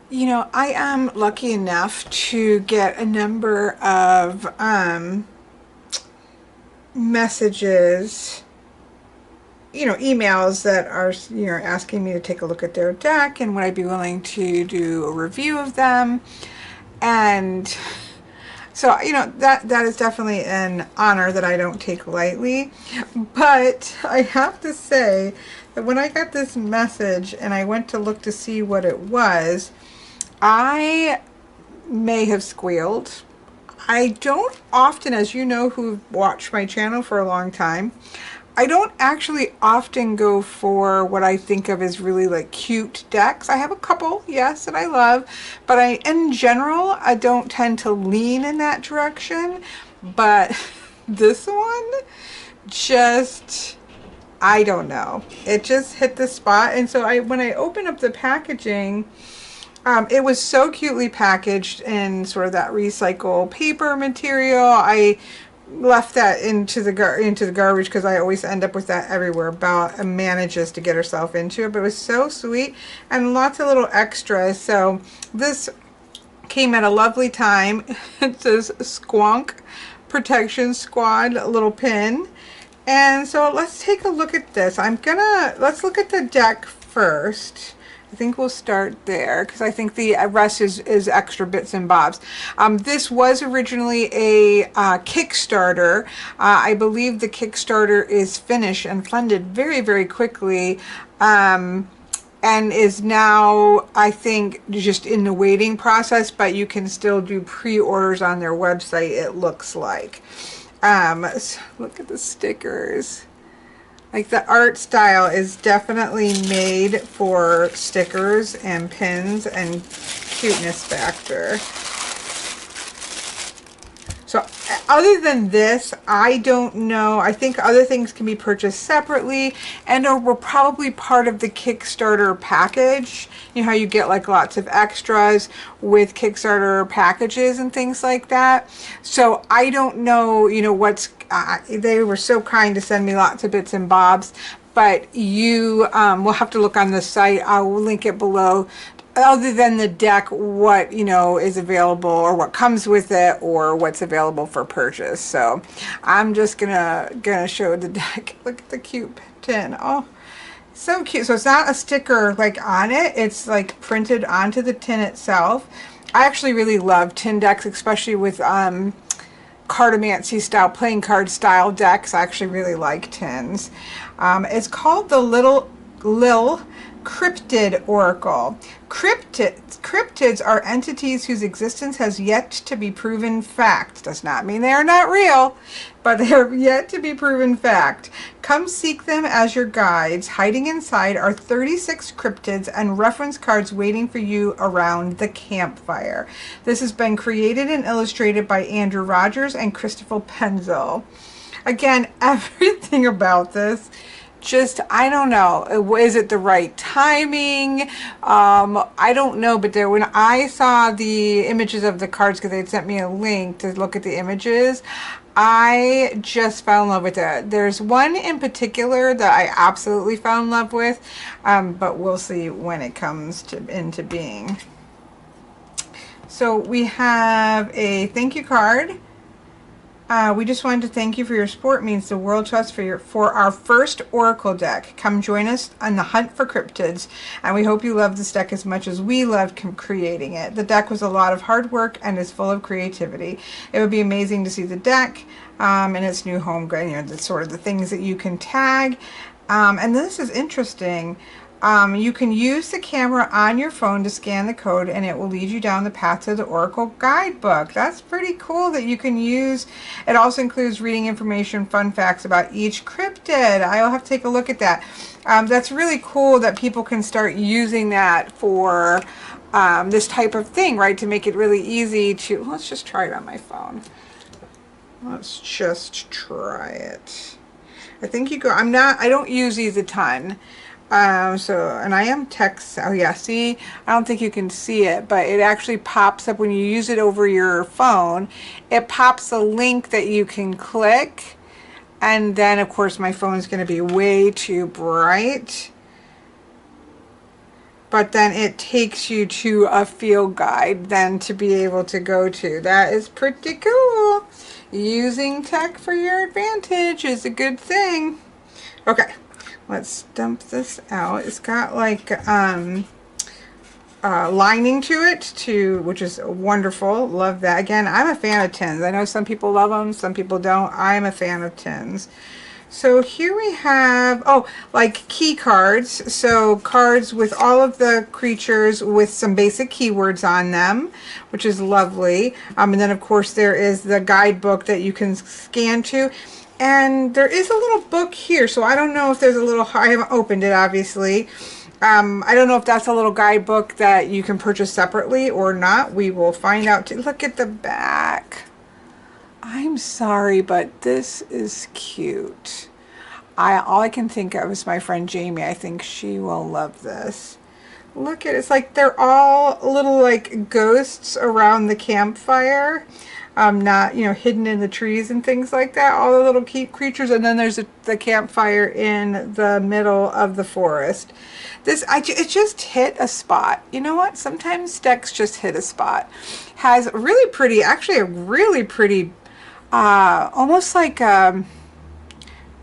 You know, I am lucky enough to get a number of messages, emails that are, asking me to take a look at their deck and would I be willing to do a review of them. And so, that is definitely an honor that I don't take lightly. But I have to say that when I got this message and I went to look to see what it was, I may have squealed. I don't often, as you know, who've watched my channel for a long time, I don't actually often go for what I think of as really like cute decks. I have a couple, yes, that I love, but in general, I don't tend to lean in that direction. But this one just, I don't know. It just hit the spot. And so when I opened up the packaging, it was so cutely packaged in sort of that recycle paper material. I left that into the garbage because I always end up with that everywhere. Belle manages to get herself into it, but it was so sweet and lots of little extras. So this came at a lovely time. It says Squonk Protection Squad little pin. And so let's take a look at this. Let's look at the deck first. I think we'll start there because I think the rest is extra bits and bobs. This was originally a Kickstarter. I believe the Kickstarter is finished and funded very, very quickly. And is now, I think, just in the waiting process, but you can still do pre-orders on their website, it looks like. So look at the stickers. Like the art style is definitely made for stickers and pins and cuteness factor. So other than this, I don't know. I think other things can be purchased separately and or were probably part of the Kickstarter package. You know how you get like lots of extras with Kickstarter packages and things like that. So I don't know, they were so kind to send me lots of bits and bobs, but you will have to look on the site. I'll link it below. Other than the deck, what is available or what comes with it or what's available for purchase. So I'm just gonna show the deck. Look at the cute tin. Oh, so cute. So it's not a sticker like on it, it's like printed onto the tin itself. I actually really love tin decks, especially with cartomancy style, playing card style decks. I actually really like tins. It's called the Lil Cryptid Oracle. Cryptids are entities whose existence has yet to be proven fact. Does not mean they are not real, but they are yet to be proven fact. Come seek them as your guides. Hiding inside are 36 cryptids and reference cards waiting for you around the campfire. This has been created and illustrated by Andrew Rogers and Christopher Penzel. Again, everything about this, just, I don't know, is it the right timing? I don't know, but when I saw the images of the cards, because they'd sent me a link to look at the images, I just fell in love with it. There's one in particular that I absolutely fell in love with, but we'll see when it comes into being. So we have a thank you card. We just wanted to thank you for your support. It means the world to us for our first Oracle deck. Come join us on the hunt for cryptids, and we hope you love this deck as much as we loved creating it. The deck was a lot of hard work and is full of creativity. It would be amazing to see the deck in its new home. The sort of the things that you can tag. And this is interesting. You can use the camera on your phone to scan the code and it will lead you down the path to the Oracle guidebook. That's pretty cool that you can use. It also includes reading information, fun facts about each cryptid. I'll have to take a look at that. That's really cool that people can start using that for this type of thing, right? To make it really easy to, let's just try it on my phone. Let's just try it. I think I don't use these a ton. And I am text, oh yeah, see, I don't think you can see it, but it actually pops up when you use it over your phone. It pops a link that you can click, and then of course my phone is going to be way too bright. but then it takes you to a field guide then to be able to go to. That is pretty cool. Using tech for your advantage is a good thing. Okay, let's dump this out. It's got like lining to it too, which is wonderful. Love that. Again, I'm a fan of tins. I know some people love them, some people don't. I'm a fan of tins. So here we have, oh, like key cards. So cards with all of the creatures with some basic keywords on them, which is lovely. And then of course there is the guidebook that you can scan to. And there is a little book here. So I don't know if there's a little, I haven't opened it obviously. I don't know if that's a little guidebook that you can purchase separately or not. We will find out. Look at the back. I'm sorry, but this is cute. All I can think of is my friend Jamie. I think she will love this. Look at it. It's like they're all little like ghosts around the campfire. Not, you know, hidden in the trees and things like that. All the little creatures, and then there's the campfire in the middle of the forest. It just hit a spot. You know what? Sometimes decks just hit a spot. Has really pretty, actually a really pretty, almost like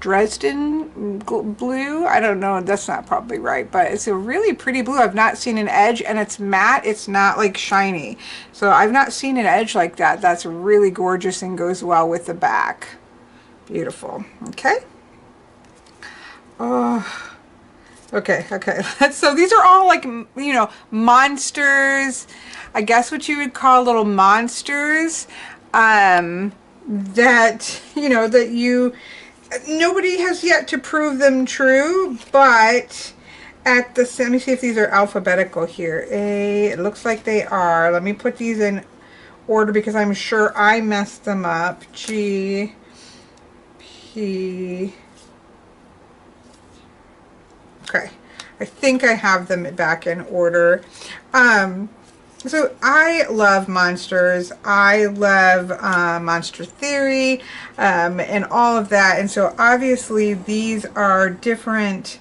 Dresden blue. I don't know, that's not probably right, but it's a really pretty blue. I've not seen an edge, and it's matte. It's not like shiny. So I've not seen an edge like that. That's really gorgeous and goes well with the back. Beautiful. Okay. Oh. Okay. So these are all like, you know, monsters. I guess what you would call little monsters. That, you know, nobody has yet to prove them true, but let me see if these are alphabetical here. It looks like they are. Let me put these in order because I'm sure I messed them up. G, P. Okay, I think I have them back in order. So I love monsters. I love monster theory and all of that. And so obviously these are different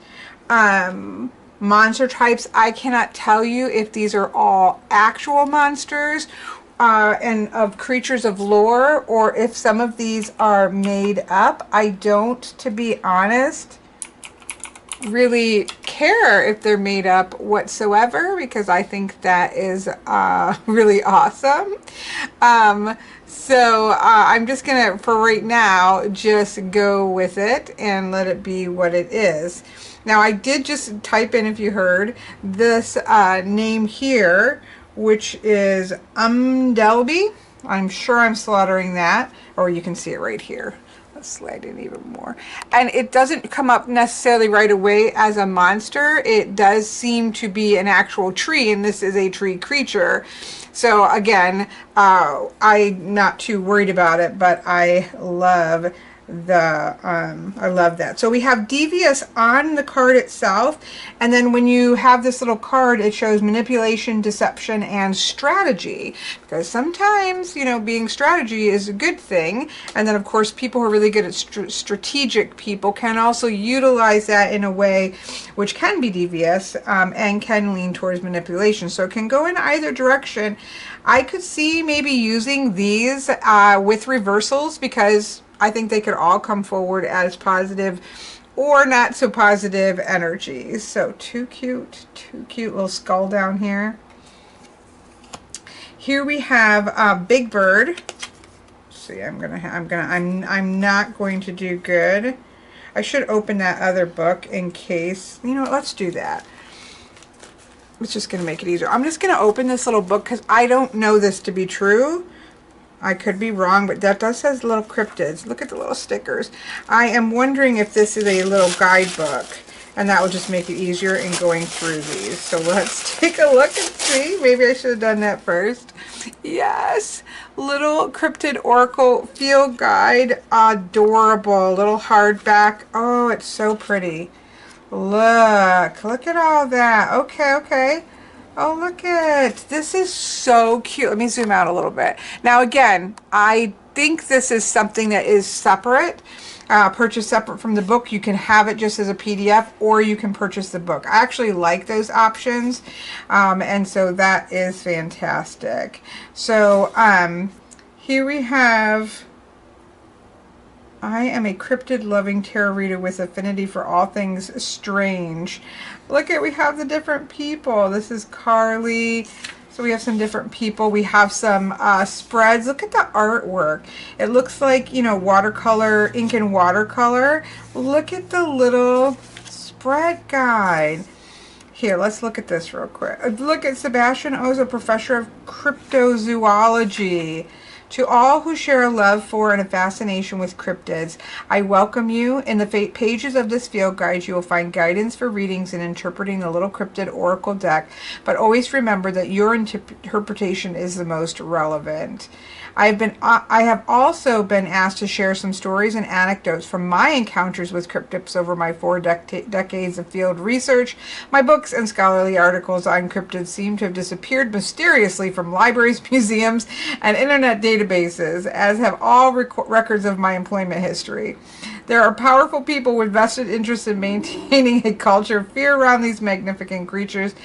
monster types. I cannot tell you if these are all actual monsters and of creatures of lore, or if some of these are made up. I don't, to be honest, really care if they're made up whatsoever, because I think that is really awesome. So I'm just gonna, for right now, just go with it and let it be what it is. Now I did just type in, if you heard, this name here, which is Umdelby. I'm sure I'm slaughtering that, or you can see it right here. Slide in even more, and it doesn't come up necessarily right away as a monster. It does seem to be an actual tree, and this is a tree creature. So again, I'm not too worried about it, but I love I love that. So we have devious on the card itself, and then when you have this little card, it shows manipulation, deception, and strategy, because sometimes, you know, being strategy is a good thing, and then of course people who are really good at strategic people can also utilize that in a way which can be devious and can lean towards manipulation. So it can go in either direction. I could see maybe using these with reversals, because I think they could all come forward as positive or not so positive energies. So too cute little skull down here. Here we have Big Bird. See, I'm not going to do good. I should open that other book in case, you know, let's do that. It's just going to make it easier. I'm just going to open this little book because I don't know this to be true. I could be wrong, but that does says little cryptids. Look at the little stickers. I am wondering if this is a little guidebook, and that will just make it easier in going through these. So let's take a look and see. Maybe I should have done that first. Yes, little cryptid oracle field guide. Adorable little hardback. Oh, it's so pretty. Look at all that. Okay. Oh, look at this. Is so cute. Let me zoom out a little bit. Now again, I think this is something that is separate. purchase separate from the book. You can have it just as a PDF, or you can purchase the book. I actually like those options, and so that is fantastic. So here we have, I am a cryptid loving tarot reader with affinity for all things strange. Look at, we have the different people. This is Carly. So we have some different people. We have some spreads. Look at the artwork. It looks like, you know, watercolor, ink and watercolor. Look at the little spread guide. Here, let's look at this real quick. Look at Sebastian O's a professor of cryptozoology. To all who share a love for and a fascination with cryptids, I welcome you. In the pages of this field guide, you will find guidance for readings and interpreting the little cryptid oracle deck, but always remember that your interpretation is the most relevant. I have also been asked to share some stories and anecdotes from my encounters with cryptids over my 4 decades of field research. My books and scholarly articles on cryptids seem to have disappeared mysteriously from libraries, museums, and internet databases, as have all records of my employment history. There are powerful people with vested interest in maintaining a culture of fear around these magnificent creatures,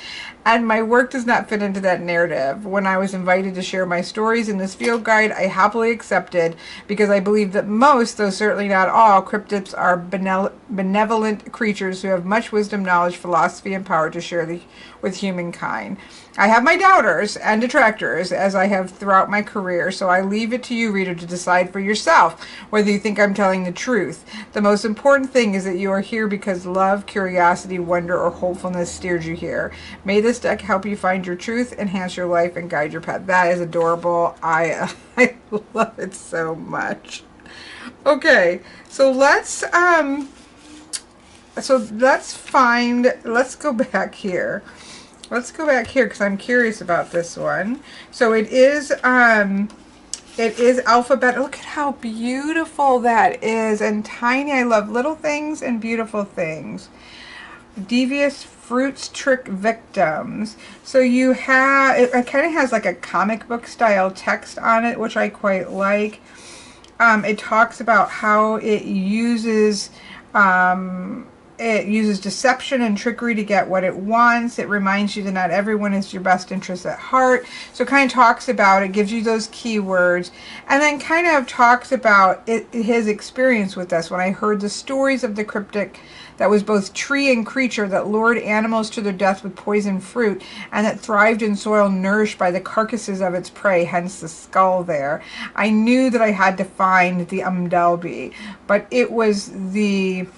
and my work does not fit into that narrative. When I was invited to share my stories in this field guide, I happily accepted, because I believe that most, though certainly not all, cryptids are benevolent creatures who have much wisdom, knowledge, philosophy, and power to share with humankind. I have my doubters and detractors, as I have throughout my career, so I leave it to you, reader, to decide for yourself whether you think I'm telling the truth. The most important thing is that you are here because love, curiosity, wonder, or hopefulness steered you here. May this deck help you find your truth, enhance your life, and guide your path. That is adorable. I love it so much. Okay, so let's go back here. Let's go back here because I'm curious about this one. So it is alphabet. Look at how beautiful that is, and tiny. I love little things and beautiful things. Devious fruits trick victims. So you have, it kind of has like a comic book style text on it, which I quite like. It talks about how it uses deception and trickery to get what it wants. It reminds you that not everyone is your best interest at heart. So it kind of talks about it, gives you those keywords, and then kind of talks about his experience with this. When I heard the stories of the cryptic that was both tree and creature, that lured animals to their death with poisoned fruit, and that thrived in soil nourished by the carcasses of its prey, hence the skull there, I knew that I had to find the Umdelbi. But it was the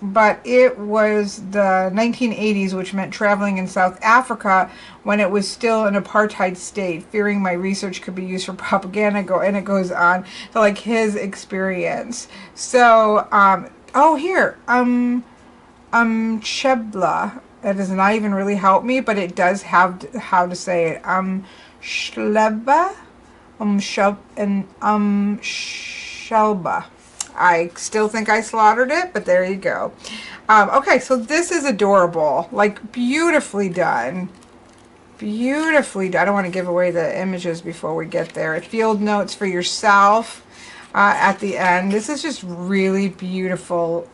1980s, which meant traveling in South Africa when it was still an apartheid state, fearing my research could be used for propaganda, and it goes on to like his experience. So, oh, here, Chebla. That does not even really help me, but it does have how to say it. Shelba, Shelba. I still think I slaughtered it, but there you go. Okay, so this is adorable. Like, beautifully done. Beautifully done. I don't want to give away the images before we get there. Field notes for yourself at the end. This is just really beautiful.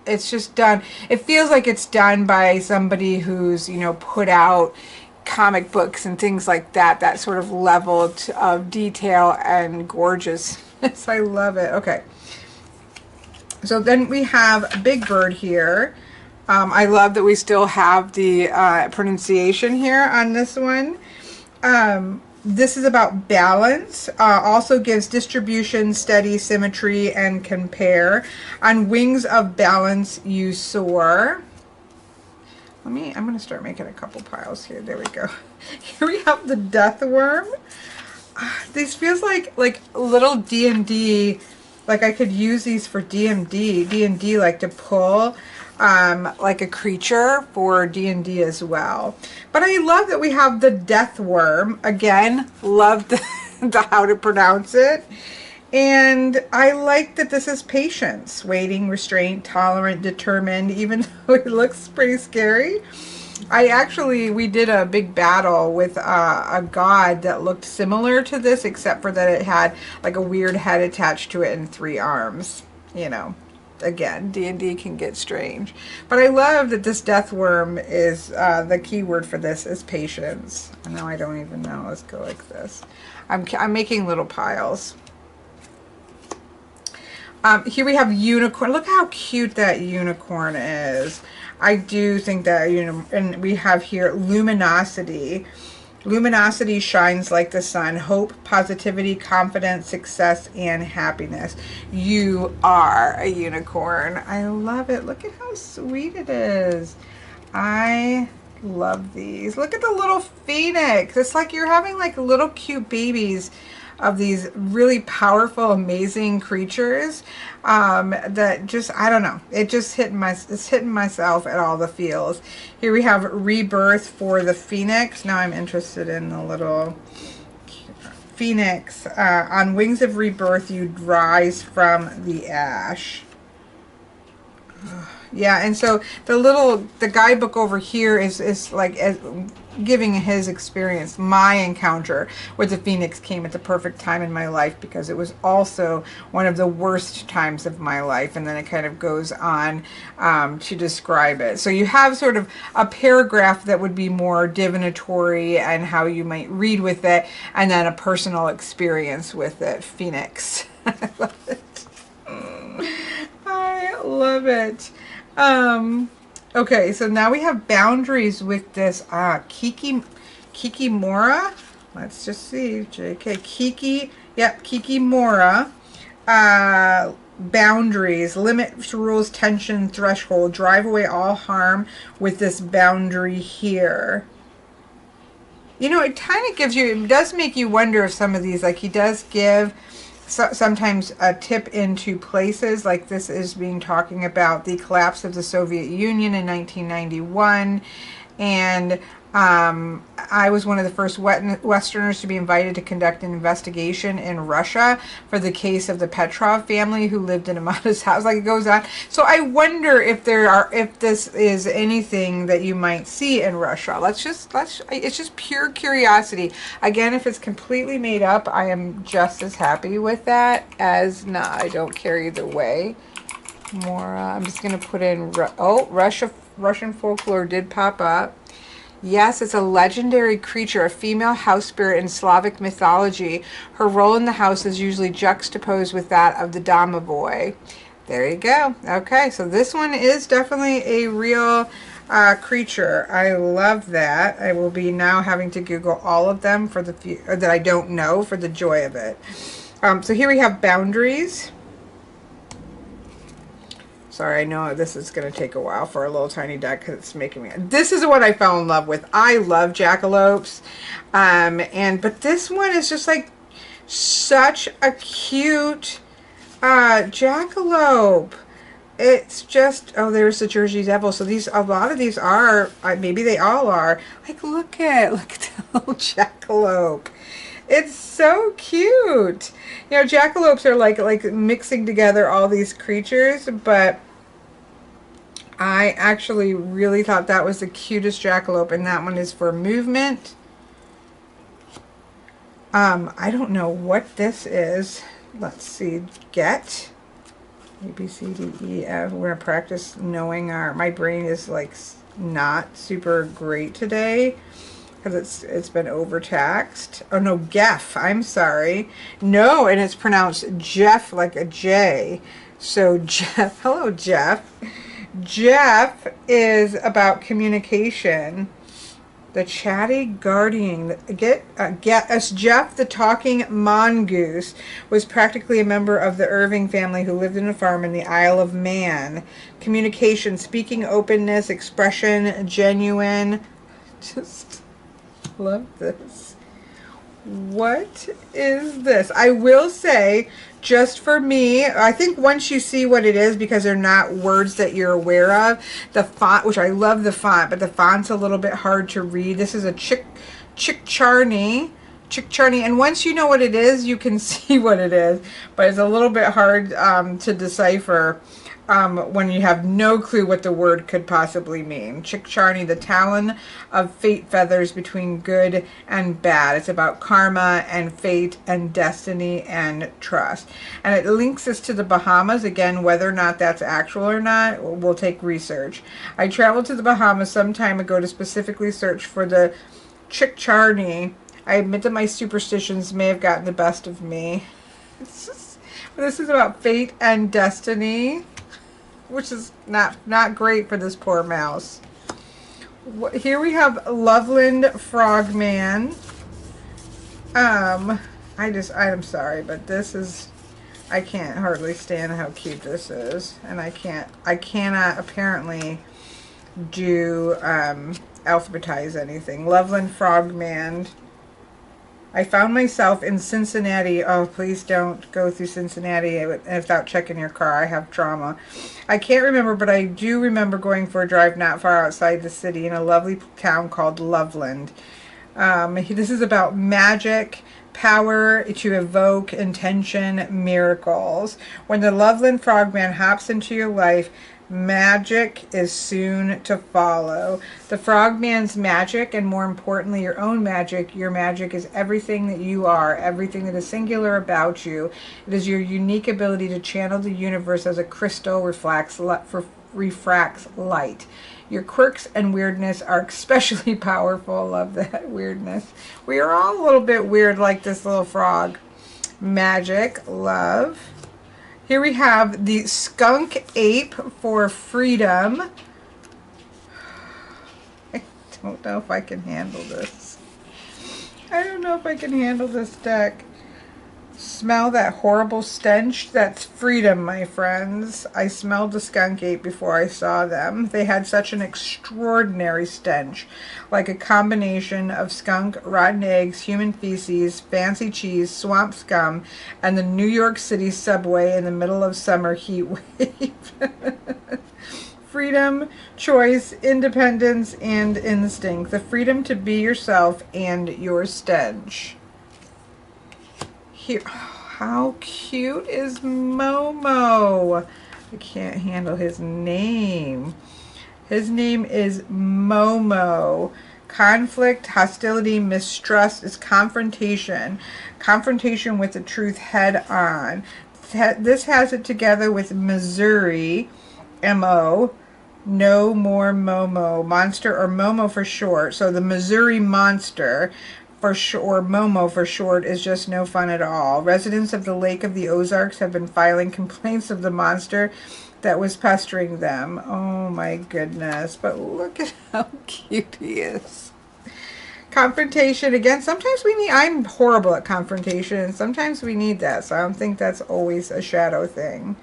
It's just done. It feels like it's done by somebody who's, you know, put out comic books and things like that. That sort of level of detail and gorgeousness. I love it. Okay. So then we have Big Bird here. I love that we still have the pronunciation here on this one. This is about balance. Also gives distribution, steady, symmetry, and compare. On wings of balance you soar. I'm going to start making a couple piles here. There we go. Here we have the death worm. These feels like little D&D. Like I could use these for D&D, like to pull like a creature for D&D as well. But I love that we have the death worm. Again, love the how to pronounce it. And I like that this is patience, waiting, restraint, tolerant, determined, even though it looks pretty scary. We did a big battle with a god that looked similar to this, except for that it had like a weird head attached to it and 3 arms. you know, again, D&D can get strange. But I love that this death worm is, the key word for this is patience. Now I don't even know. Let's go like this. I'm making little piles. Here we have unicorn. Look how cute that unicorn is. I do think that, you know, and we have here luminosity. Luminosity shines like the sun. Hope, positivity, confidence, success, and happiness. You are a unicorn. I love it. Look at how sweet it is. I love these. Look at the little phoenix. It's like you're having like little cute babies of these really powerful, amazing creatures, that just, I don't know, it's hitting myself at all the feels. Here we have rebirth for the phoenix. Now I'm interested in the little phoenix. On wings of rebirth, you rise from the ash. Yeah, and so the guidebook over here is like giving his experience. My encounter with the phoenix came at the perfect time in my life, because it was also one of the worst times of my life, and then it kind of goes on to describe it. So you have sort of a paragraph that would be more divinatory and how you might read with it, and then a personal experience with it. Phoenix. I love it. I love it. Okay, so now we have boundaries with this Kikimora. Let's just see. JK. Kikimora. Boundaries, limits, rules, tension, threshold. Drive away all harm with this boundary here. You know, it kind of gives you, it does make you wonder if some of these, like he does give sometimes a tip into places, like this is being talking about the collapse of the Soviet Union in 1991, and I was one of the first Westerners to be invited to conduct an investigation in Russia for the case of the Petrov family who lived in a modest house. Like it goes on. So I wonder if this is anything that you might see in Russia. It's just pure curiosity. Again, if it's completely made up, I am just as happy with that as not. I don't care either way. More. I'm just gonna put in. Russian folklore did pop up. Yes, it's a legendary creature, a female house spirit in Slavic mythology. Her role in the house is usually juxtaposed with that of the domovoi. There you go. Okay, so this one is definitely a real creature. I love that. I will be now having to Google all of them for the few that I don't know, for the joy of it. So here we have boundaries. Sorry, I know this is going to take a while for a little tiny deck because it's making me... This is what I fell in love with. I love jackalopes. But this one is just like such a cute jackalope. It's just... Oh, there's the Jersey Devil. So a lot of these are... maybe they all are. Like, look at the little jackalope. It's so cute. You know, jackalopes are like mixing together all these creatures, but I actually really thought that was the cutest jackalope, and that one is for movement. I don't know what this is. Let's see. Get. A, B, C, D, E, F. We're going to practice knowing my brain is like not super great today, because it's been overtaxed. Oh no, Geff. I'm sorry. No, and it's pronounced Jeff, like a J. So Jeff. Hello, Jeff. Jeff is about communication. The chatty guardian. Jeff, the talking mongoose, was practically a member of the Irving family who lived in a farm in the Isle of Man. Communication, speaking, openness, expression, genuine. Just love this. What is this? I will say, just for me, I think once you see what it is, because they're not words that you're aware of, the font, which I love the font, but the font's a little bit hard to read. This is a Chickcharney, and once you know what it is, you can see what it is, but it's a little bit hard to decipher. when you have no clue what the word could possibly mean. Chickcharney, the talon of fate feathers between good and bad. It's about karma and fate and destiny and trust. And it links us to the Bahamas. Again, whether or not that's actual or not, we'll take research. I traveled to the Bahamas some time ago to specifically search for the Chickcharney. I admit that my superstitions may have gotten the best of me. This is about fate and destiny, which is not great for this poor mouse. Here we have Loveland Frogman. I'm sorry, but this is, I can't hardly stand how cute this is, and I cannot apparently do alphabetize anything. Loveland Frogman. I found myself in Cincinnati. Oh, please don't go through Cincinnati without checking your car. I have trauma. I can't remember, but I do remember going for a drive not far outside the city in a lovely town called Loveland. This is about magic, power to evoke, intention, miracles. When the Loveland Frogman hops into your life, magic is soon to follow. The Frogman's magic, and more importantly your own magic, your magic is everything that you are, everything that is singular about you. It is your unique ability to channel the universe as a crystal refracts light. Your quirks and weirdness are especially powerful. Love that weirdness. We are all a little bit weird like this little frog. Magic, love. Here we have the skunk ape for freedom. I don't know if I can handle this. I don't know if I can handle this deck. Smell that horrible stench? That's freedom, my friends. I smelled the skunk ape before I saw them. They had such an extraordinary stench, like a combination of skunk, rotten eggs, human feces, fancy cheese, swamp scum, and the New York City subway in the middle of summer heat wave. Freedom, choice, independence, and instinct. The freedom to be yourself and your stench. Here, how cute is Momo? I can't handle his name. His name is Momo. Conflict, hostility, mistrust is confrontation. Confrontation with the truth head on. This has it together with Missouri, M-O. No more Momo. Monster, or Momo for short. So the Missouri Monster, for sure, Momo for short, is just no fun at all. Residents of the Lake of the Ozarks have been filing complaints of the monster that was pestering them. Oh my goodness. But look at how cute he is. Confrontation, again, sometimes we need, I'm horrible at confrontation, and sometimes we need that, so I don't think that's always a shadow thing.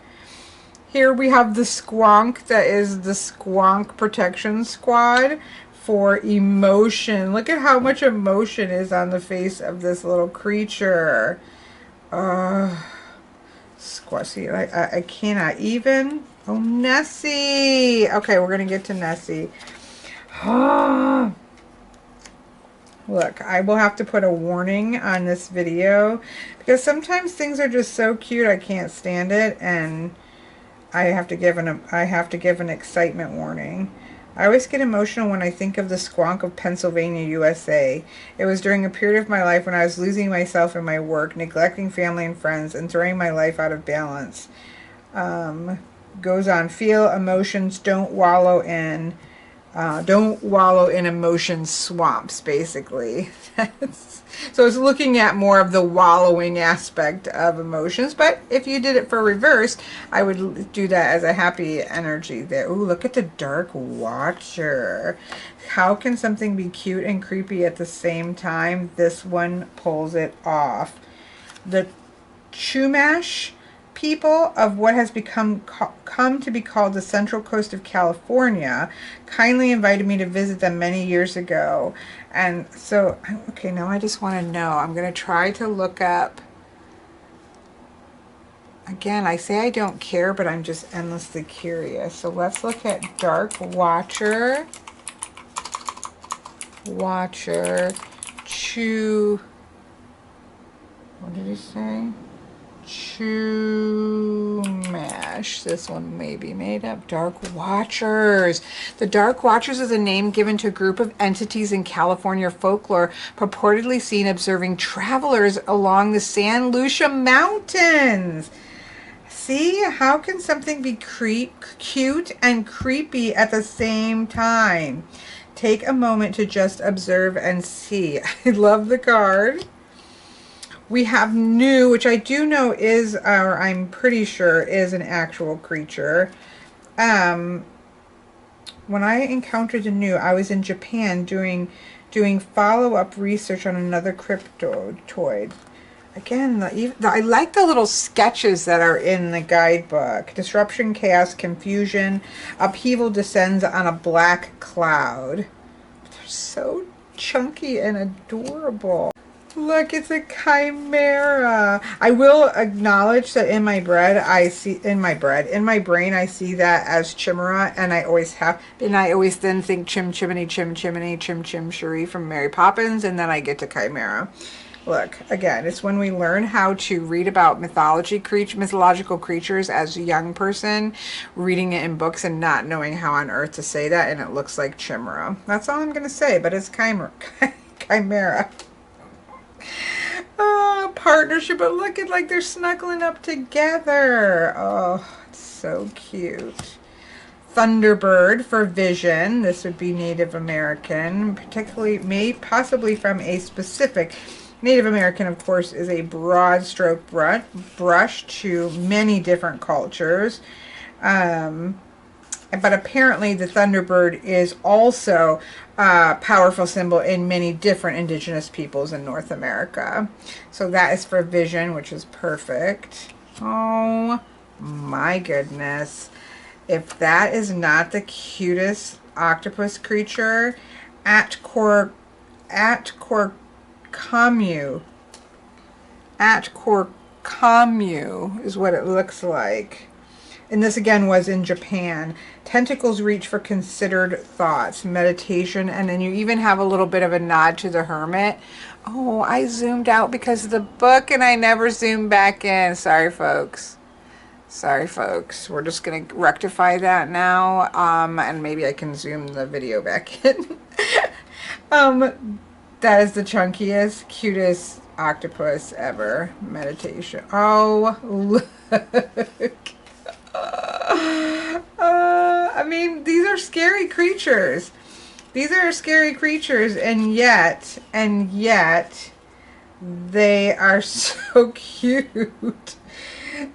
Here we have the squonk, that is the Squonk Protection Squad for emotion. Look at how much emotion is on the face of this little creature. Squashy. I cannot even. Oh, Nessie. Okay, we're going to get to Nessie. Look, I will have to put a warning on this video because sometimes things are just so cute I can't stand it, and I have to give an excitement warning. I always get emotional when I think of the squonk of Pennsylvania, USA. It was during a period of my life when I was losing myself in my work, neglecting family and friends, and throwing my life out of balance. Goes on, feel emotions, don't wallow in emotion swamps, basically. So it's looking at more of the wallowing aspect of emotions, but if you did it for reverse, I would do that as a happy energy there. Ooh, look at the Dark Watcher. How can something be cute and creepy at the same time? This one pulls it off. The Chumash people of what has come to be called the Central Coast of California kindly invited me to visit them many years ago. And so, okay, now I just want to know. I'm going to try to look up. Again, I say I don't care, but I'm just endlessly curious. So let's look at Dark Watcher. What did he say? Chumash. gosh, this one may be made up. Dark Watchers. The Dark Watchers is a name given to a group of entities in California folklore purportedly seen observing travelers along the San Lucia Mountains. See, how can something be cute and creepy at the same time? Take a moment to just observe and see. I love the card. We have New, which I do know is, or I'm pretty sure is an actual creature. When I encountered a New, I was in Japan doing follow-up research on another cryptoid. Again, I like the little sketches that are in the guidebook. Disruption, chaos, confusion, upheaval descends on a black cloud. They're so chunky and adorable. Look, it's a chimera. I will acknowledge that in my brain I see that as chimera, and I always then think chim cherie from Mary Poppins, and then I get to chimera. Look, again, it's when we learn how to read about mythological creatures as a young person, reading it in books and not knowing how on earth to say that, and it looks like chimera. That's all I'm going to say, but it's chimera. Partnership, but look at, like, they're snuggling up together. Oh, it's so cute. Thunderbird for vision. This would be Native American, possibly from a specific Native American, of course, is a broad stroke brush to many different cultures. But apparently the Thunderbird is also a powerful symbol in many different indigenous peoples in North America. So that is for vision, which is perfect. Oh my goodness. If that is not the cutest octopus creature, Atcorcamu is what it looks like. And this again was in Japan. Tentacles reach for considered thoughts, meditation, and then you even have a little bit of a nod to the hermit. Oh, I zoomed out because of the book and I never zoomed back in. Sorry, folks. Sorry, folks. We're just going to rectify that now. And maybe I can zoom the video back in. That is the chunkiest, cutest octopus ever. Meditation. Oh, look. I mean, these are scary creatures. These are scary creatures, and yet, they are so cute.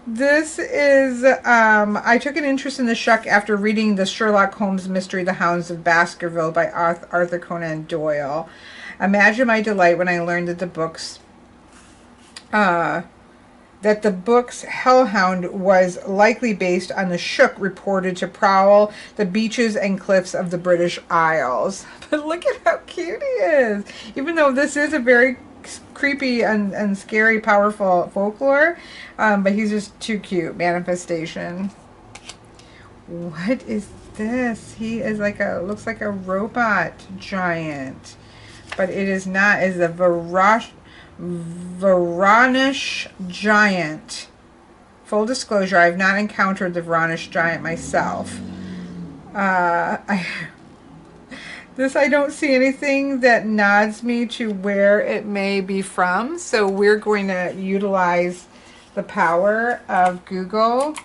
This is, I took an interest in the Shuck after reading the Sherlock Holmes mystery, The Hounds of Baskerville by Arthur Conan Doyle. Imagine my delight when I learned that the book's hellhound was likely based on the Shook reported to prowl the beaches and cliffs of the British Isles. But look at how cute he is. Even though this is a very creepy and scary, powerful folklore, but he's just too cute. Manifestation. What is this? He is like looks like a robot giant. But it is not. It's a Varanish giant. Full disclosure, I have not encountered the Varanish giant myself. I don't see anything that nods me to where it may be from, so we're going to utilize the power of Google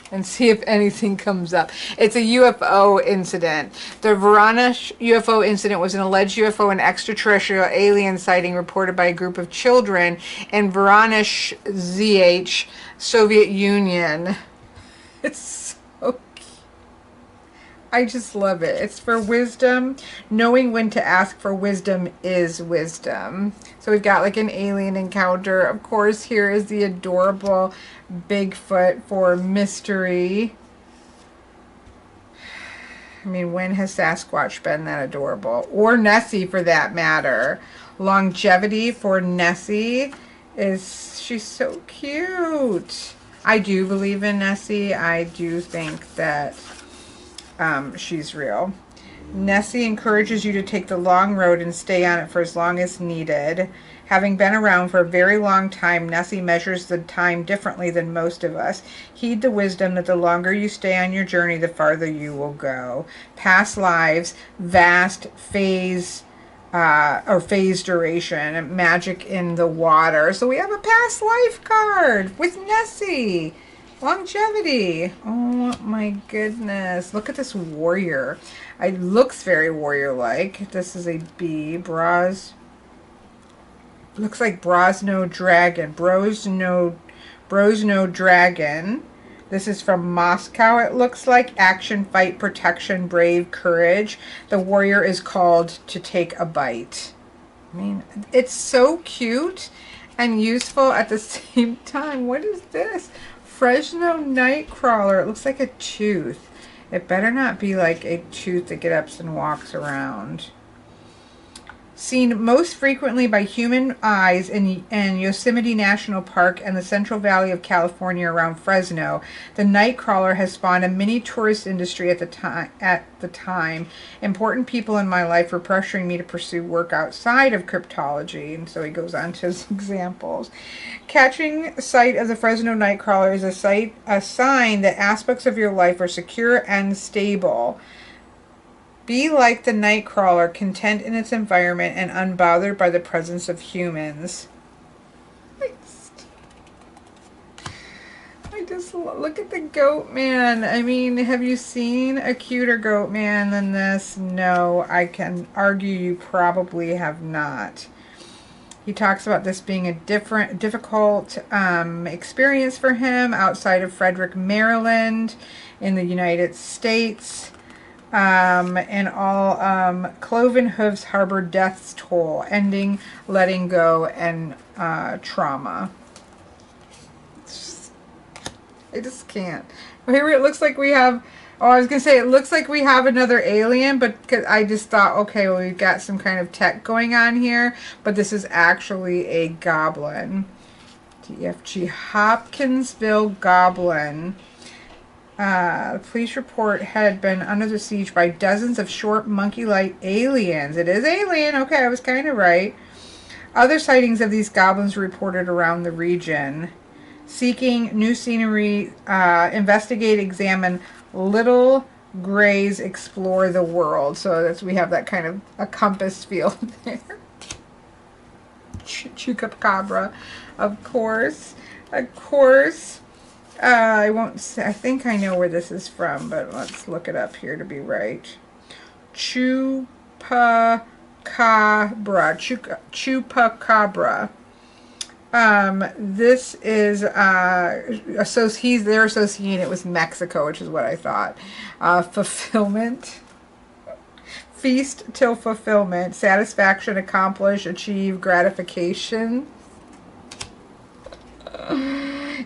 and see if anything comes up. It's a UFO incident. The Varanish UFO incident was an alleged UFO and extraterrestrial alien sighting reported by a group of children in Varanish, ZH, Soviet Union. It's so cute. I just love it. It's for wisdom. Knowing when to ask for wisdom is wisdom. So we've got like an alien encounter. Of course, here is the adorable Bigfoot for mystery. I mean, when has Sasquatch been that adorable? Or Nessie, for that matter. Longevity for Nessie she's so cute. I do believe in Nessie. I do think that she's real. Nessie encourages you to take the long road and stay on it for as long as needed. Having been around for a very long time, Nessie measures the time differently than most of us. Heed the wisdom that the longer you stay on your journey, the farther you will go. Past lives, vast phase or phase duration, magic in the water. So we have a past life card with Nessie. Longevity. Oh my goodness. Look at this warrior. It looks very warrior-like. This is a bee. Looks like Brosno Dragon. Brosno Dragon. This is from Moscow, it looks like. Action, fight, protection, brave, courage. The warrior is called to take a bite. I mean, it's so cute and useful at the same time. What is this? Fresno Nightcrawler. It looks like a tooth. It better not be like a tooth that gets up and walks around. Seen most frequently by human eyes in Yosemite National Park and the Central Valley of California around Fresno, the nightcrawler has spawned a mini tourist industry at the time. Important people in my life were pressuring me to pursue work outside of cryptology, and so he goes on to his examples. Catching sight of the Fresno nightcrawler is a sign that aspects of your life are secure and stable. Be like the nightcrawler, content in its environment and unbothered by the presence of humans. I just look at the goat man. I mean, have you seen a cuter goat man than this? No, I can argue you probably have not. He talks about this being a difficult experience for him outside of Frederick, Maryland, in the United States. And all cloven hooves harbor death's toll, ending, letting go, and trauma. I just can't. Here it looks like we have, oh, I was going to say, it looks like we have another alien, but I just thought, okay, well, we've got some kind of tech going on here, but this is actually a goblin. DFG Hopkinsville Goblin. The police report had been under the siege by dozens of short monkey-like aliens. It is alien. Okay, I was kind of right. Other sightings of these goblins were reported around the region. Seeking new scenery, investigate, examine, little grays explore the world. So we have that kind of a compass feel there. Chupacabra, of course. Of course. I won't say, I think I know where this is from, but let's look it up here to be right. Chupacabra. Chupacabra. This is, they're associating it with Mexico, which is what I thought. Fulfillment. Feast till fulfillment. Satisfaction, accomplish, achieve, gratification.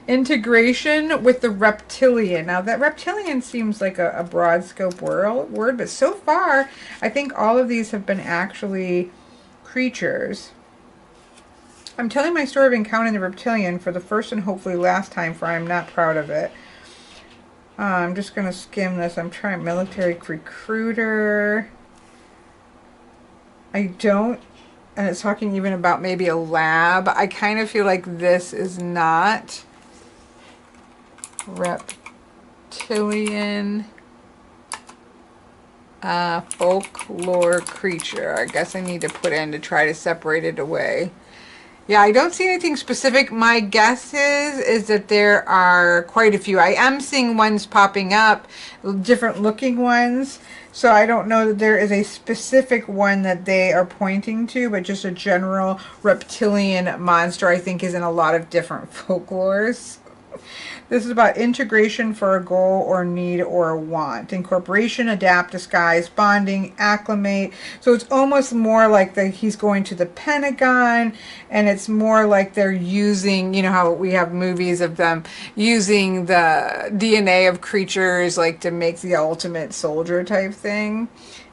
Integration with the reptilian. Now that reptilian seems like a broad scope word, but so far I think all of these have been actually creatures. I'm telling my story of encountering the reptilian for the first and hopefully last time, for I am not proud of it. I'm just going to skim this. I'm trying military recruiter. I don't, and it's talking even about maybe a lab. I kind of feel like this is not reptilian folklore creature. I guess I need to put in to try to separate it away. Yeah, I don't see anything specific. My guess is that there are quite a few. I am seeing ones popping up, different looking ones. So I don't know that there is a specific one that they are pointing to, but just a general reptilian monster I think is in a lot of different folklores. This is about integration for a goal or need or a want. Incorporation, adapt, disguise, bonding, acclimate. So it's almost more like he's going to the Pentagon, and it's more like they're using, you know how we have movies of them using the DNA of creatures like to make the ultimate soldier type thing.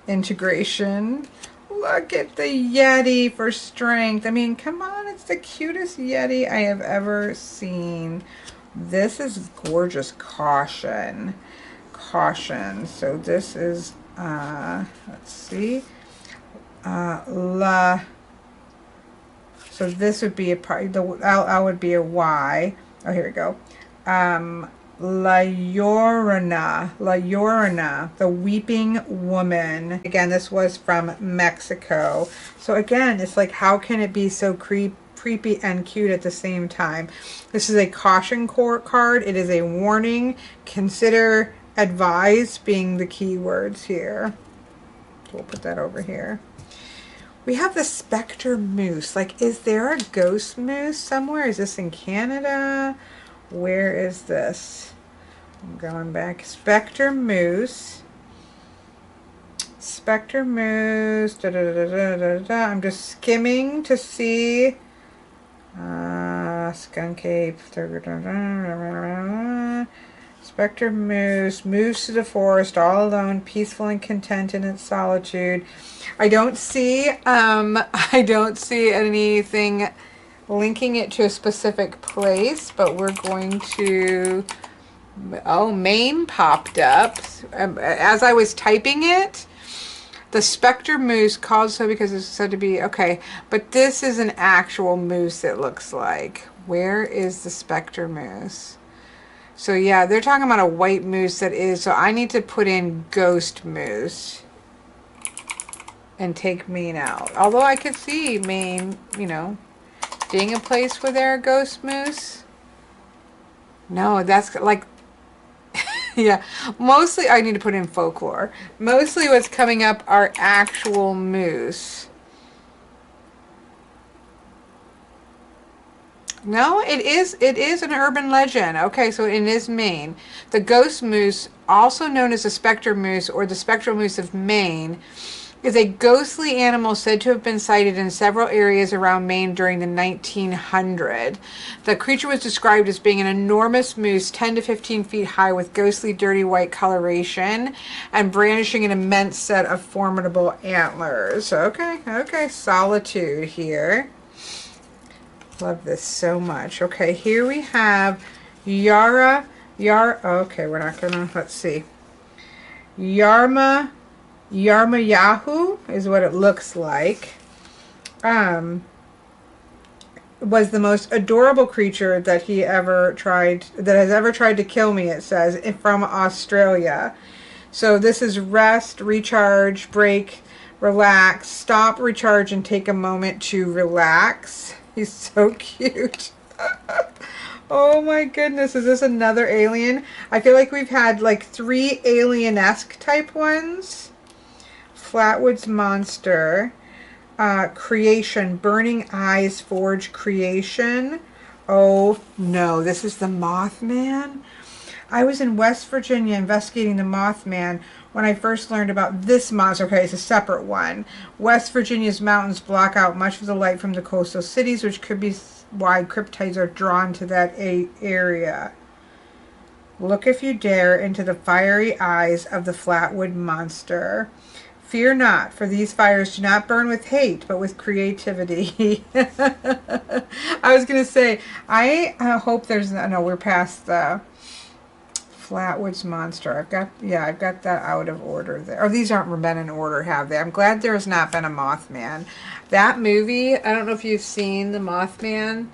Integration. Look at the Yeti for strength. I mean, come on, it's the cutest Yeti I have ever seen. This is gorgeous. Caution. So this is Let's see. La. So this would be a part. The L would be a Y. Oh, here we go. La Llorona, the weeping woman. Again, this was from Mexico. So again, it's like, how can it be so creepy and cute at the same time? This is a caution card. It is a warning. Consider advise being the key words here. So we'll put that over here. We have the Spectre Moose. Like, is there a ghost moose somewhere? Is this in Canada? Where is this? I'm going back. Spectre Moose. Spectre Moose. Da, da, da, da, da, da. I'm just skimming to see. Skunk Ape. Spectre Moose moves to the forest all alone, peaceful and content in its solitude. I don't see anything linking it to a specific place, but we're going to. Oh, Maine popped up as I was typing it. The Spectre Moose, called so because it's said to be okay, but this is an actual moose. It looks like. Where is the Spectre Moose? So yeah, they're talking about a white moose that is, so I need to put in ghost moose and take Maine out. Although I could see Maine, you know, being a place where there are ghost moose. No, that's like, yeah, mostly I need to put in folklore. Mostly what's coming up are actual moose. No, it is an urban legend. Okay, so it is Maine. The ghost moose, also known as the spectre moose or the spectral moose of Maine, is a ghostly animal said to have been sighted in several areas around Maine during the 1900s. The creature was described as being an enormous moose 10 to 15 feet high with ghostly dirty white coloration and brandishing an immense set of formidable antlers. Okay, solitude here. Love this so much. Okay, here we have okay, we're not gonna, let's see. Yarma Yahoo is what it looks like. Was the most adorable creature that has ever tried to kill me, it says, from Australia. So this is rest, recharge, break, relax, stop, recharge, and take a moment to relax. He's so cute. Oh my goodness, is this another alien? I feel like we've had like 3 alien-esque type ones. Flatwoods Monster. Creation. Burning Eyes Forge Creation. Oh no, this is the Mothman? I was in West Virginia investigating the Mothman when I first learned about this monster. Okay, it's a separate one. West Virginia's mountains block out much of the light from the coastal cities, which could be why cryptids are drawn to that area. Look if you dare into the fiery eyes of the Flatwood Monster. Fear not, for these fires do not burn with hate, but with creativity. I was going to say, I hope there's, no, we're past the Flatwoods Monster. I've got that out of order there. Oh, these aren't been in order, have they? I'm glad there has not been a Mothman. That movie, I don't know if you've seen the Mothman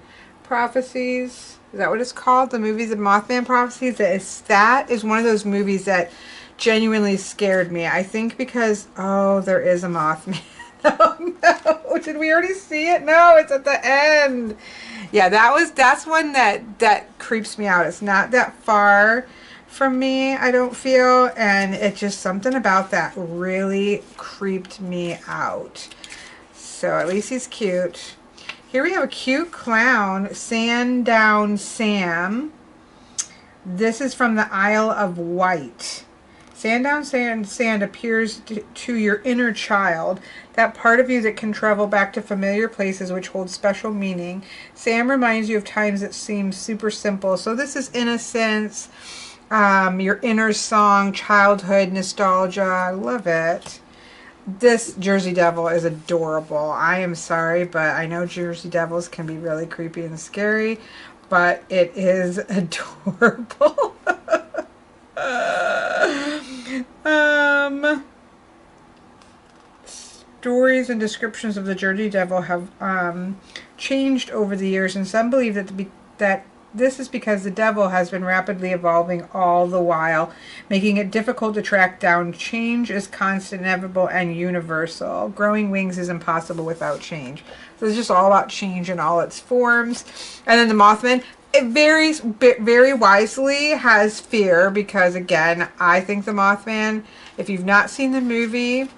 Prophecies. Is that what it's called? The movie, The Mothman Prophecies? That is one of those movies that genuinely scared me. I think because, oh, there is a Mothman. Oh no, did we already see it? No, it's at the end. Yeah, that's one that creeps me out. It's not that far from me, I don't feel, and it's just something about that really creeped me out. So at least he's cute. Here we have a cute clown, Sandown Sam. This is from the Isle of Wight. Sandown Sand appears to your inner child, that part of you that can travel back to familiar places which hold special meaning. Sam reminds you of times that seem super simple. So this is innocence, your inner song, childhood, nostalgia. I love it. This Jersey Devil is adorable. I am sorry, but I know Jersey Devils can be really creepy and scary, but it is adorable. stories and descriptions of the Jersey Devil have changed over the years, and some believe that this is because the devil has been rapidly evolving all the while, making it difficult to track down. Change is constant, inevitable, and universal. Growing wings is impossible without change. So it's just all about change in all its forms. And then the Mothman, it very wisely has fear, because again, I think the Mothman, if you've not seen the movie,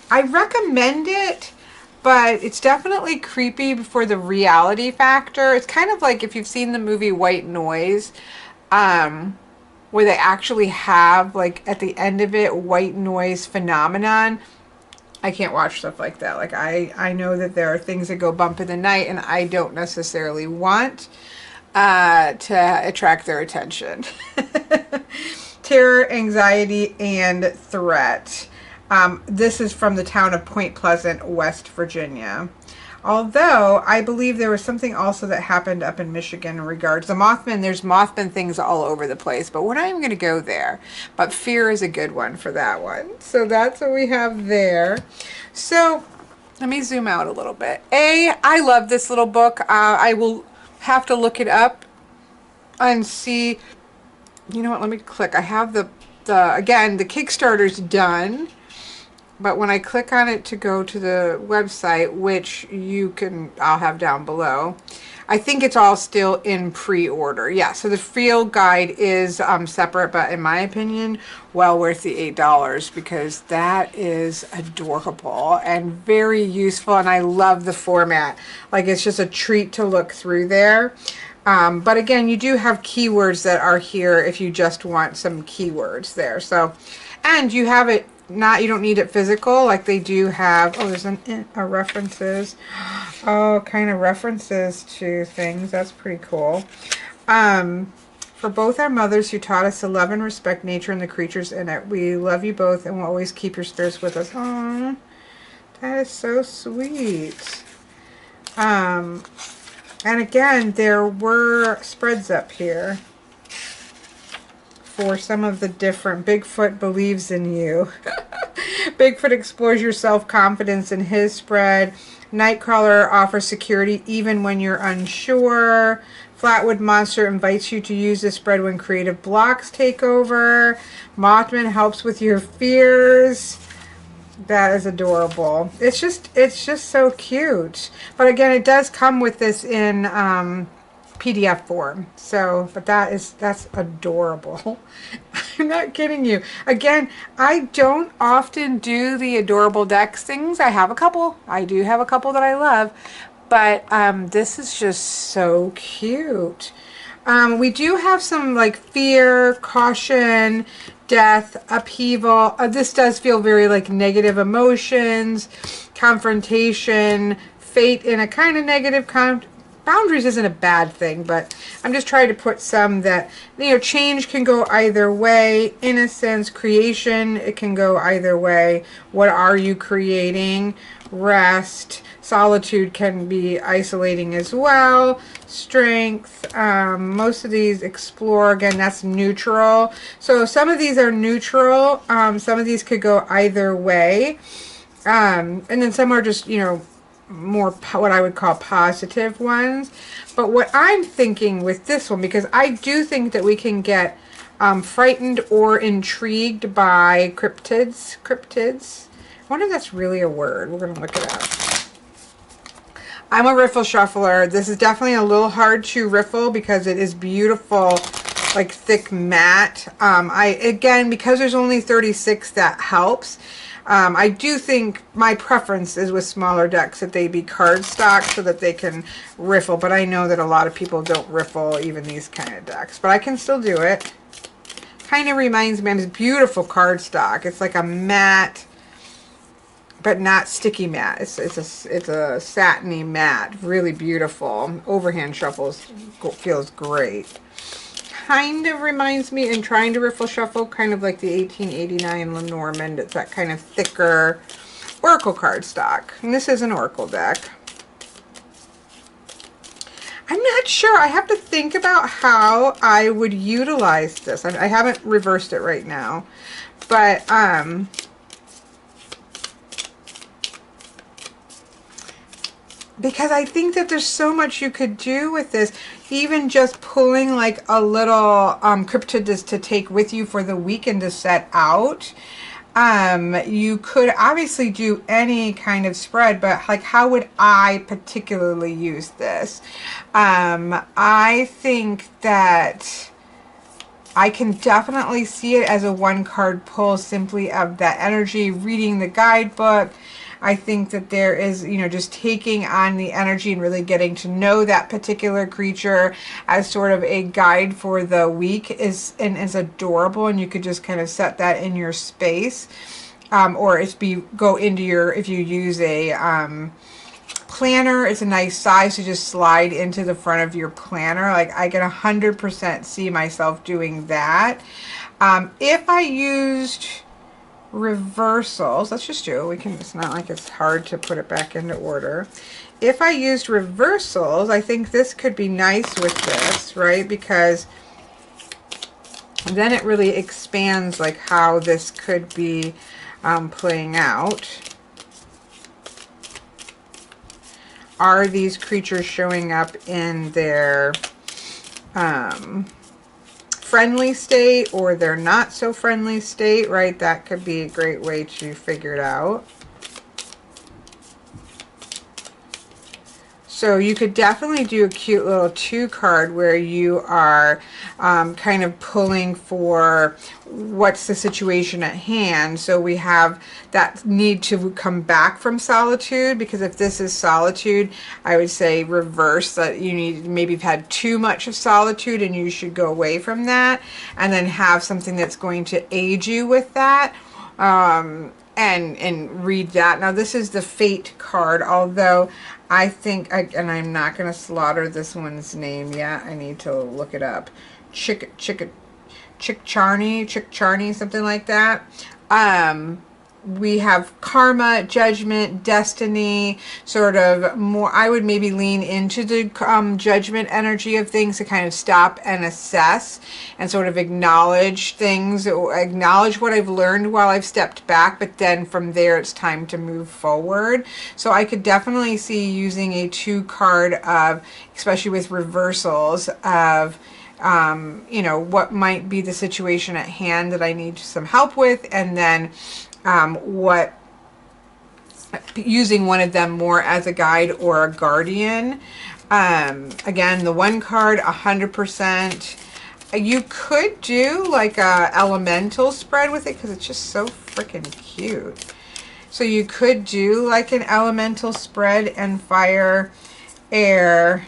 I recommend it, but it's definitely creepy for the reality factor. It's kind of like if you've seen the movie White Noise, where they actually have, like, at the end of it, white noise phenomenon. I can't watch stuff like that. Like, I know that there are things that go bump in the night, and I don't necessarily want to attract their attention. Terror, anxiety, and threat. This is from the town of Point Pleasant, West Virginia. Although, I believe there was something also that happened up in Michigan in regards to the Mothman. There's Mothman things all over the place, but we're not even going to go there. But fear is a good one for that one. So that's what we have there. So, let me zoom out a little bit. I love this little book. I will have to look it up and see. You know what? Let me click. I have again, the Kickstarter's done. But when I click on it to go to the website, which I'll have down below, I think it's all still in pre-order. Yeah, so the field guide is separate, but in my opinion, well worth the $8, because that is adorable and very useful, and I love the format. Like, it's just a treat to look through there. But again, you do have keywords that are here if you just want some keywords there. So, and you have it. You don't need it physical, like they do have. Oh, there's a references. Oh, kind of references to things. That's pretty cool. For both our mothers who taught us to love and respect nature and the creatures in it, we love you both and will always keep your spirits with us. Oh, that is so sweet. And again, there were spreads up here for some of the different. Bigfoot believes in you. Bigfoot explores your self-confidence in his spread. Nightcrawler offers security even when you're unsure. Flatwood Monster invites you to use this spread when creative blocks take over. Mothman helps with your fears. That is adorable. It's just so cute. But again, it does come with this in PDF form. So, but that's adorable. I'm not kidding you. Again, I don't often do the adorable decks things. I have a couple. I do have a couple that I love. But this is just so cute. We do have some like fear, caution, death, upheaval. This does feel very like negative emotions, confrontation, fate in a kind of negative boundaries isn't a bad thing, but I'm just trying to put some that, you know, change can go either way. Innocence, creation, it can go either way. What are you creating? Rest, solitude can be isolating as well. Strength, most of these explore, again, that's neutral. So some of these are neutral. Some of these could go either way. And then some are just, you know, more what I would call positive ones. But what I'm thinking with this one, because I do think that we can get frightened or intrigued by cryptids. I wonder if that's really a word. We're going to look it up. I'm a riffle shuffler. This is definitely a little hard to riffle because it is beautiful, like thick matte. Again, because there's only 36, that helps. I do think my preference is with smaller decks that they be cardstock so that they can riffle, but I know that a lot of people don't riffle even these kind of decks, but I can still do it. Kind of reminds me of this beautiful cardstock. It's like a matte, but not sticky matte. It's a satiny matte, really beautiful. Overhand shuffles feels great. Kind of reminds me, in trying to riffle shuffle, kind of like the 1889 Lenormand. It's that kind of thicker Oracle cardstock. And this is an Oracle deck. I'm not sure. I have to think about how I would utilize this. I haven't reversed it right now. But, because I think that there's so much you could do with this. Even just pulling like a little cryptid to take with you for the weekend to set out. You could obviously do any kind of spread, but like, how would I particularly use this? I think that I can definitely see it as a one card pull, simply of that energy, reading the guidebook. I think that there is, you know, just taking on the energy and really getting to know that particular creature as sort of a guide for the week is adorable, and you could just kind of set that in your space, or go into your, if you use a planner, it's a nice size to just slide into the front of your planner. Like, I can 100% see myself doing that. If I used reversals, let's just do it. It's not like it's hard to put it back into order. If I used reversals, I think this could be nice with this, right? Because then it really expands like how this could be playing out. Are these creatures showing up in their friendly state, or their not so friendly state, right? That could be a great way to figure it out. So you could definitely do a cute little 2-card where you are kind of pulling for what's the situation at hand. So we have that need to come back from solitude, because if this is solitude, I would say reverse that. You need, maybe you've had too much of solitude and you should go away from that, and then have something that's going to aid you with that. And read that. Now this is the Fate card, although I think, and I'm not going to slaughter this one's name yet. I need to look it up. Chick Charney, something like that. We have karma, judgment, destiny, sort of more. I would maybe lean into the judgment energy of things to kind of stop and assess and sort of acknowledge things, or acknowledge what I've learned while I've stepped back, but then from there it's time to move forward. So I could definitely see using a 2-card of, especially with reversals, of you know, what might be the situation at hand that I need some help with, and then using one of them more as a guide or a guardian. Again, the 1 card, 100%. You could do like a elemental spread with it, because it's just so freaking cute. So you could do like an elemental spread and fire, air,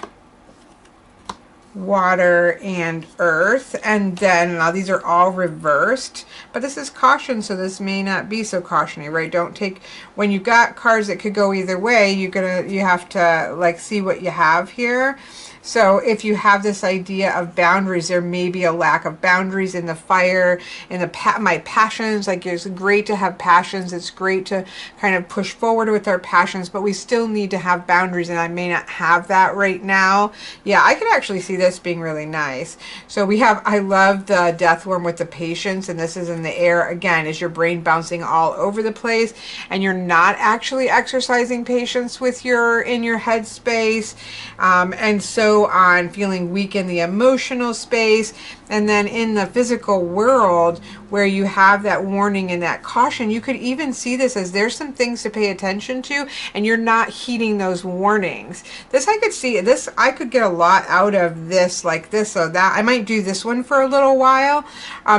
water, and earth. And then now these are all reversed, but this is caution, so this may not be so cautionary, right? Don't take, when you've got cards that could go either way, you have to like see what you have here. So if you have this idea of boundaries, there may be a lack of boundaries in the fire, in the my passions. Like, it's great to have passions. It's great to kind of push forward with our passions, but we still need to have boundaries, and I may not have that right now. Yeah, I could actually see this being really nice. So we have, I love the death worm with the patience, and this is in the air. Again, is your brain bouncing all over the place, and you're not actually exercising patience with in your headspace, and so on, feeling weak in the emotional space. And then in the physical world, where you have that warning and that caution, you could even see this as there's some things to pay attention to, and you're not heeding those warnings. This, I could see this, I could get a lot out of this, like this or that. I might do this one for a little while,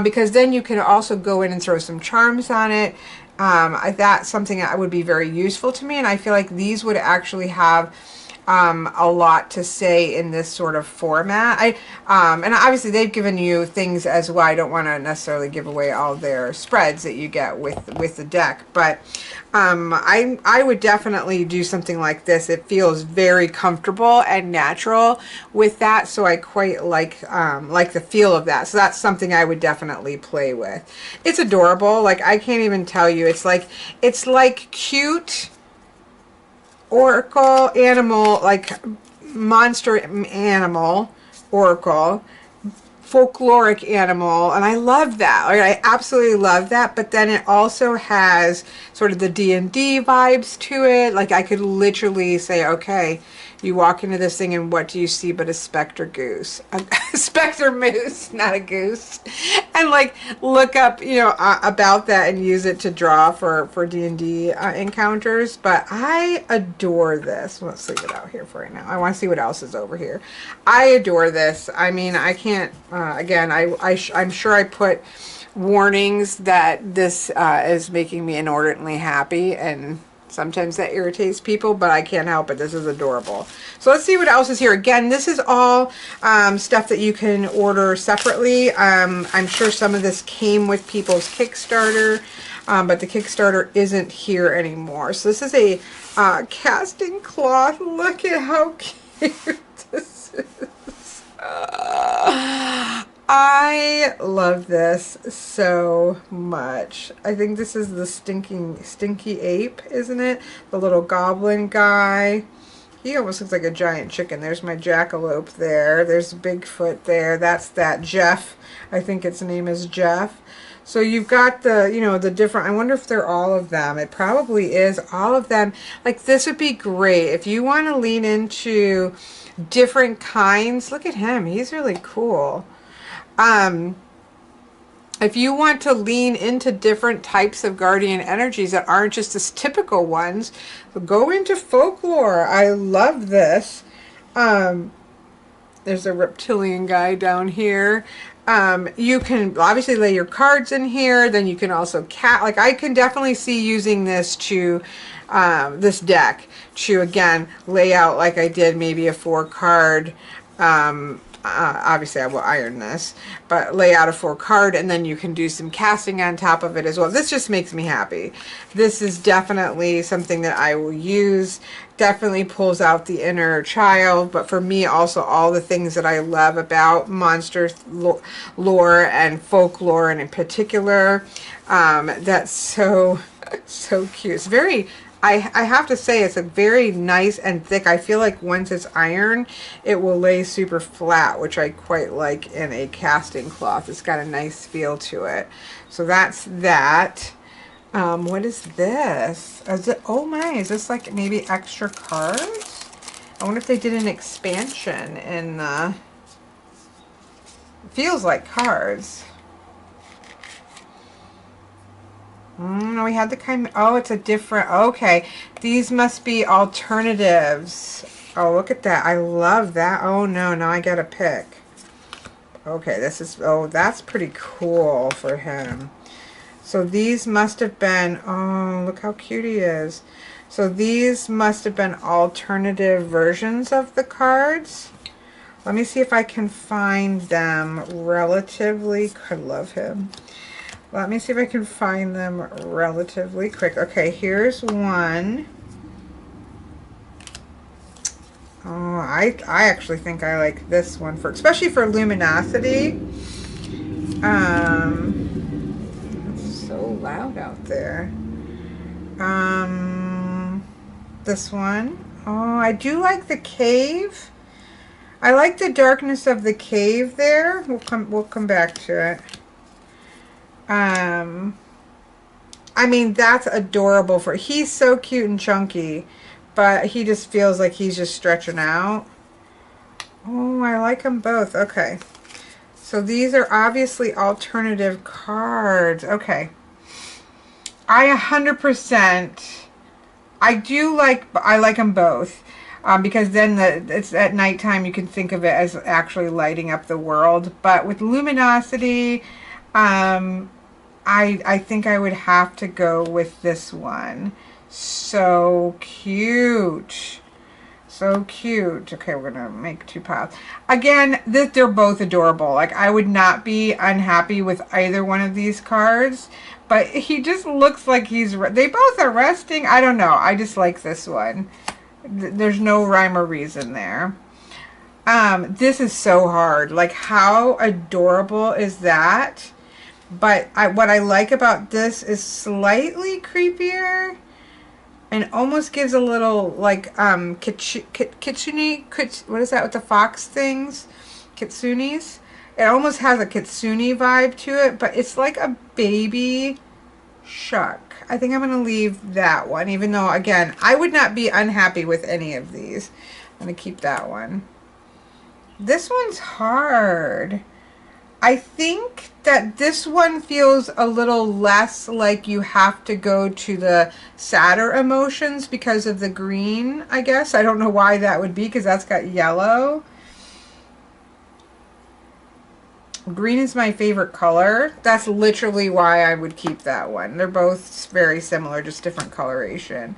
because then you can also go in and throw some charms on it. That's something that would be very useful to me, and I feel like these would actually have a lot to say in this sort of format. And obviously they've given you things as well. I don't want to necessarily give away all their spreads that you get with the deck, but I would definitely do something like this. It feels very comfortable and natural with that, so I quite like the feel of that. So that's something I would definitely play with. It's adorable. Like, I can't even tell you. It's like cute oracle animal, like monster animal oracle, folkloric animal, and I love that. Like, I absolutely love that. But then it also has sort of the D&D vibes to it. Like, I could literally say, okay, you walk into this thing and what do you see but a specter goose, a specter moose, not a goose, and like look up, you know, about that and use it to draw for D&D encounters. But I adore this. Let's leave it out here for right now. I want to see what else is over here. I adore this. I mean, I can't. Again, I'm sure I put warnings that this is making me inordinately happy, and sometimes that irritates people, but I can't help it. This is adorable. So let's see what else is here. Again, this is all stuff that you can order separately. I'm sure some of this came with people's Kickstarter, but the Kickstarter isn't here anymore. So this is a casting cloth. Look at how cute this is. I love this so much. I think this is the stinky ape, isn't it? The little goblin guy. He almost looks like a giant chicken. There's my jackalope there. There's Bigfoot there. That's that Jeff. I think its name is Jeff. So you've got the, you know, the different, I wonder if they're all of them. It probably is all of them. Like, this would be great if you want to lean into different kinds. Look at him. He's really cool. If you want to lean into different types of guardian energies that aren't just as typical ones, go into folklore. I love this. There's a reptilian guy down here. You can obviously lay your cards in here. Then you can also like, I can definitely see using this to this deck to, again, lay out like I did maybe a 4-card. Obviously I will iron this, but lay out a 4-card, and then you can do some casting on top of it as well. This just makes me happy. This is definitely something that I will use. Definitely pulls out the inner child, but for me also all the things that I love about monster lore and folklore, and in particular, that's so cute. It's very, I have to say, it's a very nice and thick. I feel like once it's ironed, it will lay super flat, which I quite like in a casting cloth. It's got a nice feel to it. So that's that. What is this? Is it, oh my, is this like maybe extra cards? I wonder if they did an expansion in the, feels like cards. We had the kind, oh, it's a different, okay. These must be alternatives. Oh, look at that. I love that. Oh no, now I gotta pick. Okay, this is, oh, that's pretty cool for him. So these must have been, oh, look how cute he is. So these must have been alternative versions of the cards. Let me see if I can find them relatively, I love him. Let me see if I can find them relatively quick. Okay, here's one. Oh, I actually think I like this one, for especially for luminosity. It's so loud out there. This one. Oh, I do like the cave. I like the darkness of the cave there. We'll come back to it. I mean, that's adorable for, he's so cute and chunky, but he just feels like he's just stretching out. Oh, I like them both. Okay. So these are obviously alternative cards. Okay. I 100%, I like them both. Because then it's at nighttime, you can think of it as actually lighting up the world. But with luminosity, I think I would have to go with this one. So cute. So cute. Okay, we're going to make 2 piles. Again, they're both adorable. Like, I would not be unhappy with either one of these cards. But he just looks like he's, they both are resting. I don't know. I just like this one. There's no rhyme or reason there. This is so hard. Like, how adorable is that? But what I like about this is slightly creepier and almost gives a little, like, kitsune, what is that with the fox things? Kitsunes. It almost has a kitsune vibe to it, but it's like a baby shuck. I think I'm going to leave that one, even though, again, I would not be unhappy with any of these. I'm going to keep that one. This one's hard. I think that this one feels a little less like you have to go to the sadder emotions because of the green, I guess. I don't know why that would be, because that's got yellow. Green is my favorite color. That's literally why I would keep that one. They're both very similar, just different coloration.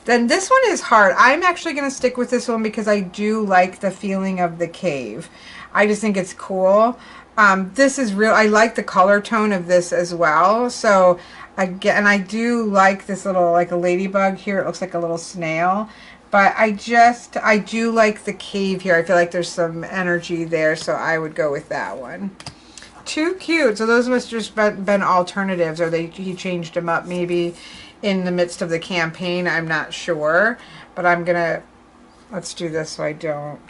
Then this one is hard. I'm actually going to stick with this one because I do like the feeling of the cave. I just think it's cool. This is real. I like the color tone of this as well. So again, I do like this little, like a ladybug here. It looks like a little snail. But I do like the cave here. I feel like there's some energy there, so I would go with that one. Too cute. So those must just been alternatives, or he changed them up maybe in the midst of the campaign. I'm not sure. But I'm going to, let's do this so I don't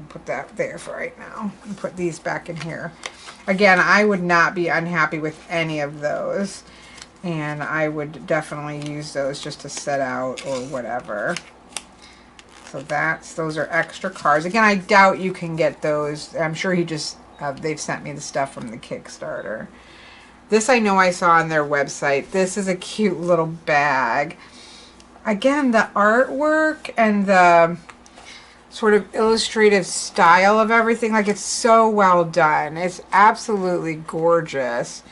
put that there for right now. And put these back in here. Again, I would not be unhappy with any of those. And I would definitely use those just to set out or whatever. So those are extra cards. Again, I doubt you can get those. I'm sure they've sent me the stuff from the Kickstarter. This I know I saw on their website. This is a cute little bag. Again, the artwork and the sort of illustrative style of everything, like, it's so well done. It's absolutely gorgeous.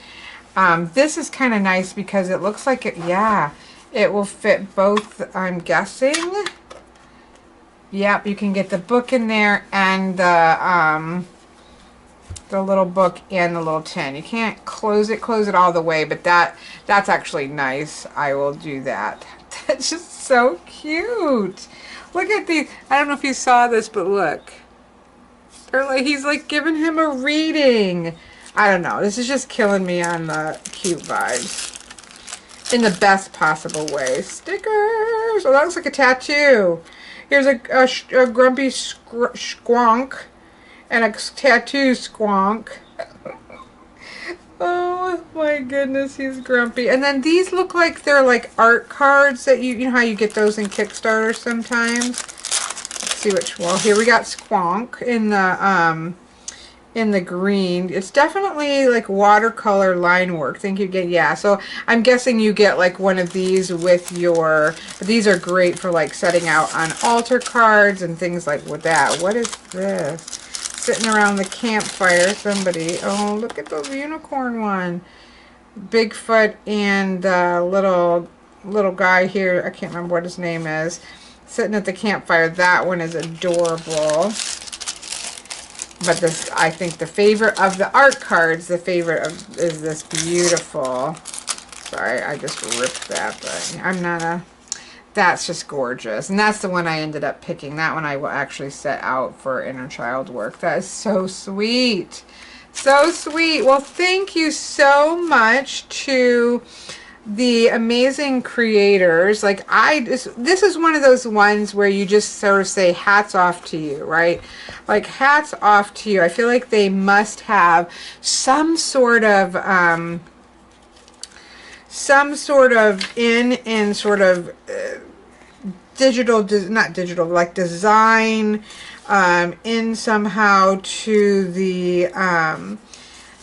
This is kind of nice because it looks like it will fit both, I'm guessing. Yep, you can get the book in there and the little book and the little tin. You can't close it all the way, but that's actually nice. I will do that. That's just so cute. Look at these. I don't know if you saw this, but look. He's like giving him a reading. I don't know. This is just killing me on the cute vibes. In the best possible way. Stickers. Oh, that looks like a tattoo. Here's a grumpy squonk and a tattoo squonk. Oh my goodness, he's grumpy. And then these look like they're like art cards that you know how you get those in Kickstarter sometimes. Let's see which one. Here we got squonk in the green. It's definitely like watercolor line work. Think you get, yeah. So I'm guessing you get like one of these with your, but these are great for like setting out on altar cards and things like with that. What is this? Sitting around the campfire, somebody. Oh, look at those unicorn one. Bigfoot and little guy here. I can't remember what his name is. Sitting at the campfire. That one is adorable. But this, I think the favorite of the art cards, is this beautiful. Sorry, I just ripped that, but I'm not that's just gorgeous. And that's the one I ended up picking. That one I will actually set out for inner child work. That is so sweet. So sweet. Well, thank you so much to the amazing creators. Like, this is one of those ones where you just sort of say hats off to you, right? Like, hats off to you. I feel like they must have some sort of digital, not digital, like design in somehow to the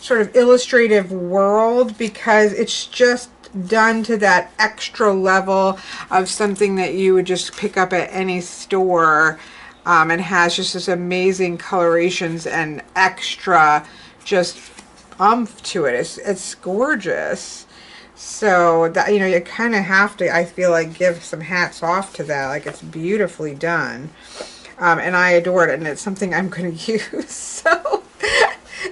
sort of illustrative world, because it's just done to that extra level of something that you would just pick up at any store, and has just this amazing colorations and extra just umph to it. It's gorgeous. So that, you know, you kind of have to, I feel like, give some hats off to that. Like, it's beautifully done. And I adore it, and it's something I'm going to use.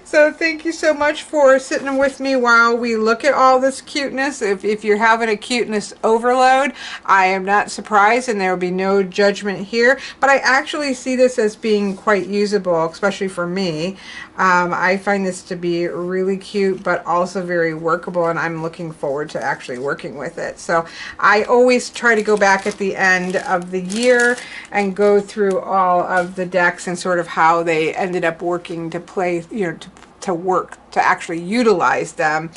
So thank you so much for sitting with me while we look at all this cuteness. If you're having a cuteness overload, I am not surprised, and there will be no judgment here. But I actually see this as being quite usable, especially for me. I find this to be really cute, but also very workable, and I'm looking forward to actually working with it. So I always try to go back at the end of the year and go through all of the decks and sort of how they ended up working to play, you know, to to work, to actually utilize them.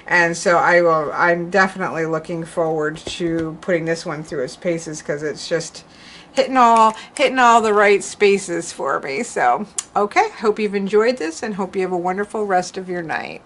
And so I'm definitely looking forward to putting this one through its paces, because it's just hitting all the right spaces for me. So okay, hope you've enjoyed this and hope you have a wonderful rest of your night.